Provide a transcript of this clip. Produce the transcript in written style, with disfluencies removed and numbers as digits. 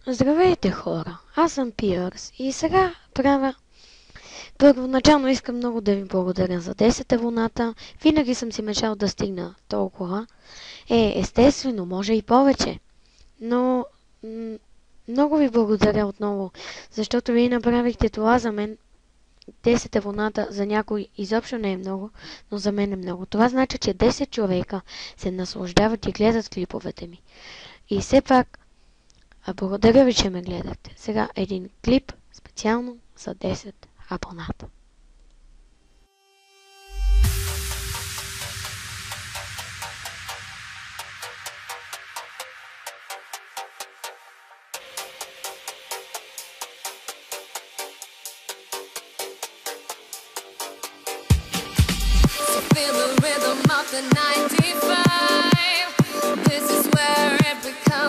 Здравейте, хора! Аз съм Пиърс и сега правя... Първоначално искам много да ви благодаря за 10 абоната. Винаги съм си мечтал да стигна толкова. Естествено, може и повече. Но много ви благодаря отново, защото вие направихте това за мен. 10 абоната за някой изобщо не е много, но за мен е много. Това значи, че 10 човека се наслаждават и гледат клиповете ми. И все пак, благодаря ви, че ме гледахте. Сега един клип специално за 10 абоната. So feel the rhythm of the 95. This is where it becomes